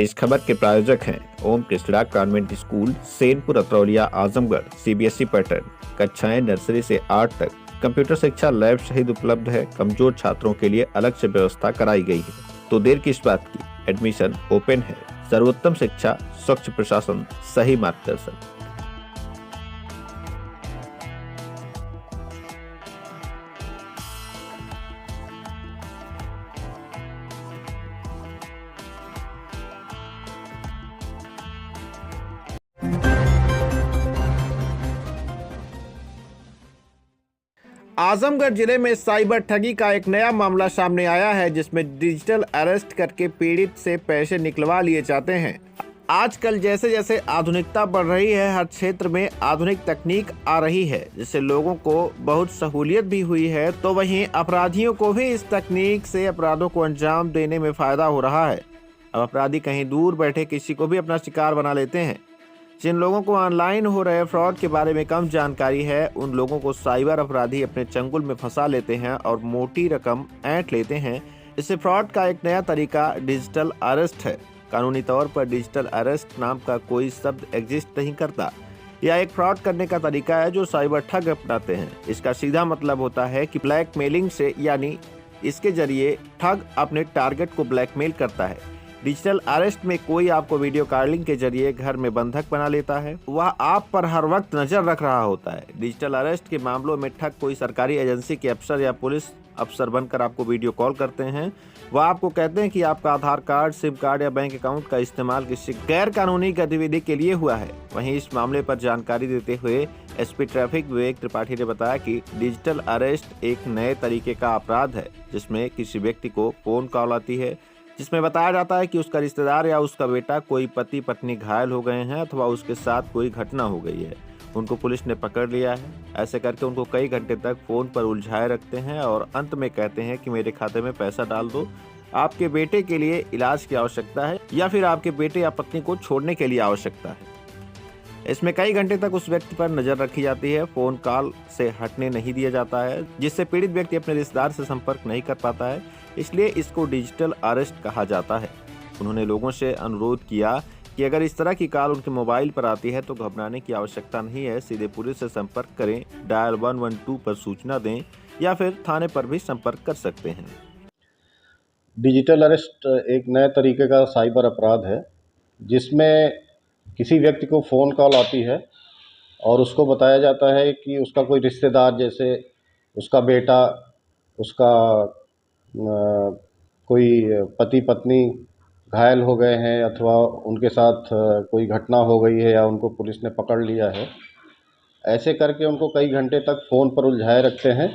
इस खबर के प्रायोजक हैं Om Krishna convent school, Senpur, Atraulia, Azamgarh. CBSE pattern, कक्षाएं नर्सरी से 8 तक। कंप्यूटर शिक्षा लैब सहित उपलब्ध है। कमजोर छात्रों के लिए अलग से व्यवस्था कराई गई है। तो देर किस बात की, एडमिशन ओपन है। सर्वोत्तम शिक्षा, स्वच्छ प्रशासन, सही मार्गदर्शन। आजमगढ़ जिले में साइबर ठगी का एक नया मामला सामने आया है, जिसमें डिजिटल अरेस्ट करके पीड़ित से पैसे निकलवा लिए जाते हैं। आजकल जैसे जैसे आधुनिकता बढ़ रही है, हर क्षेत्र में आधुनिक तकनीक आ रही है, जिससे लोगों को बहुत सहूलियत भी हुई है, तो वहीं अपराधियों को भी इस तकनीक से अपराधों को अंजाम देने में फायदा हो रहा है। अब अपराधी कहीं दूर बैठे किसी को भी अपना शिकार बना लेते हैं। जिन लोगों को ऑनलाइन हो रहे फ्रॉड के बारे में कम जानकारी है, उन लोगों को साइबर अपराधी अपने चंगुल में फंसा लेते हैं और मोटी रकम ऐंठ लेते हैं। इससे फ्रॉड का एक नया तरीका डिजिटल अरेस्ट है। कानूनी तौर पर डिजिटल अरेस्ट नाम का कोई शब्द एग्जिस्ट नहीं करता। यह एक फ्रॉड करने का तरीका है जो साइबर ठग अपनाते हैं। इसका सीधा मतलब होता है कि ब्लैकमेलिंग से, यानी इसके जरिए ठग अपने टारगेट को ब्लैकमेल करता है। डिजिटल अरेस्ट में कोई आपको वीडियो कॉलिंग के जरिए घर में बंधक बना लेता है। वह आप पर हर वक्त नजर रख रहा होता है। डिजिटल अरेस्ट के मामलों में ठग कोई सरकारी एजेंसी के अफसर या पुलिस अफसर बनकर आपको वीडियो कॉल करते हैं। वह आपको कहते हैं कि आपका आधार कार्ड, सिम कार्ड या बैंक अकाउंट का इस्तेमाल किसी गैर कानूनी गतिविधि के लिए हुआ है। वहीं इस मामले पर जानकारी देते हुए एसपी ट्रैफिक विवेक त्रिपाठी ने बताया कि डिजिटल अरेस्ट एक नए तरीके का अपराध है, जिसमें किसी व्यक्ति को फोन कॉल आती है, जिसमें बताया जाता है कि उसका रिश्तेदार या उसका बेटा, कोई पति पत्नी घायल हो गए हैं अथवा उसके साथ कोई घटना हो गई है। उनको पुलिस ने पकड़ लिया है। ऐसे करके उनको कई घंटे तक फोन पर उलझाए रखते हैं और अंत में कहते हैं कि मेरे खाते में पैसा डाल दो, आपके बेटे के लिए इलाज की आवश्यकता है या फिर आपके बेटे या पत्नी को छोड़ने के लिए आवश्यकता है। इसमें कई घंटे तक उस व्यक्ति पर नजर रखी जाती है। फोन कॉल से हटने नहीं दिया जाता है, जिससे पीड़ित व्यक्ति अपने रिश्तेदार से संपर्क नहीं कर पाता है। इसलिए इसको डिजिटल अरेस्ट कहा जाता है। उन्होंने लोगों से अनुरोध किया कि अगर इस तरह की कॉल उनके मोबाइल पर आती है तो घबराने की आवश्यकता नहीं है। सीधे पुलिस से संपर्क करें, डायल 112 पर सूचना दें या फिर थाने पर भी संपर्क कर सकते हैं। डिजिटल अरेस्ट एक नए तरीके का साइबर अपराध है, जिसमें किसी व्यक्ति को फ़ोन कॉल आती है और उसको बताया जाता है कि उसका कोई रिश्तेदार, जैसे उसका बेटा, उसका कोई पति पत्नी घायल हो गए हैं अथवा उनके साथ कोई घटना हो गई है या उनको पुलिस ने पकड़ लिया है। ऐसे करके उनको कई घंटे तक फ़ोन पर उलझाए रखते हैं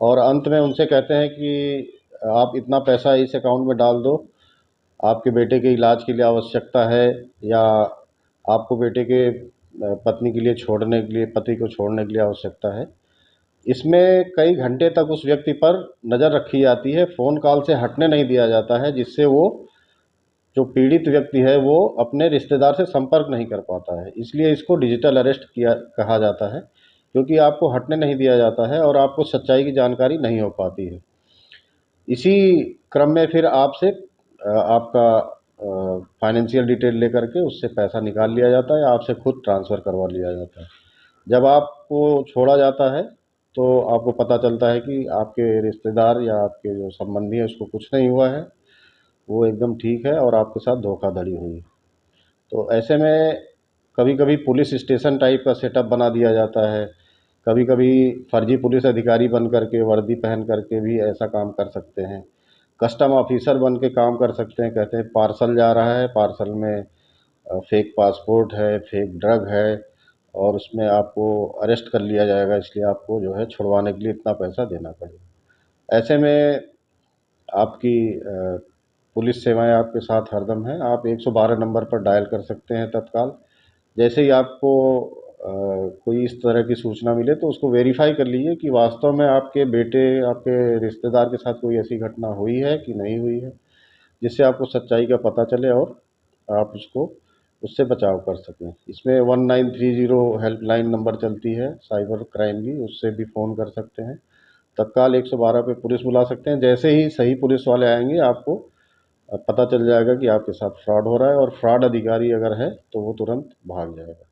और अंत में उनसे कहते हैं कि आप इतना पैसा इस अकाउंट में डाल दो, आपके बेटे के इलाज के लिए आवश्यकता है या आपको बेटे के पत्नी के लिए छोड़ने के लिए, पति को छोड़ने के लिए आवश्यकता है। इसमें कई घंटे तक उस व्यक्ति पर नज़र रखी जाती है, फ़ोन कॉल से हटने नहीं दिया जाता है, जिससे वो जो पीड़ित व्यक्ति है वो अपने रिश्तेदार से संपर्क नहीं कर पाता है। इसलिए इसको डिजिटल अरेस्ट किया कहा जाता है, क्योंकि आपको हटने नहीं दिया जाता है और आपको सच्चाई की जानकारी नहीं हो पाती है। इसी क्रम में फिर आपसे आपका फाइनेंशियल डिटेल लेकर के उससे पैसा निकाल लिया जाता है, आपसे खुद ट्रांसफ़र करवा लिया जाता है। जब आपको छोड़ा जाता है तो आपको पता चलता है कि आपके रिश्तेदार या आपके जो संबंधी है उसको कुछ नहीं हुआ है, वो एकदम ठीक है और आपके साथ धोखाधड़ी हुई है। तो ऐसे में कभी-कभी पुलिस स्टेशन टाइप का सेटअप बना दिया जाता है। कभी-कभी फर्जी पुलिस अधिकारी बन करके, वर्दी पहन करके भी ऐसा काम कर सकते हैं। कस्टम ऑफिसर बन के काम कर सकते हैं, कहते हैं पार्सल जा रहा है, पार्सल में फेक पासपोर्ट है, फेक ड्रग है और उसमें आपको अरेस्ट कर लिया जाएगा, इसलिए आपको जो है छुड़वाने के लिए इतना पैसा देना पड़ेगा। ऐसे में आपकी पुलिस सेवाएँ आपके साथ हरदम हैं। आप 112 नंबर पर डायल कर सकते हैं तत्काल। जैसे ही आपको कोई इस तरह की सूचना मिले तो उसको वेरीफ़ाई कर लीजिए कि वास्तव में आपके बेटे, आपके रिश्तेदार के साथ कोई ऐसी घटना हुई है कि नहीं हुई है, जिससे आपको सच्चाई का पता चले और आप उससे बचाव कर सकें। इसमें 1930 हेल्पलाइन नंबर चलती है साइबर क्राइम की, उससे भी फ़ोन कर सकते हैं। तत्काल 112 पे पुलिस बुला सकते हैं। जैसे ही सही पुलिस वाले आएँगे आपको पता चल जाएगा कि आपके साथ फ्रॉड हो रहा है, और फ्रॉड अधिकारी अगर है तो वो तुरंत भाग जाएगा।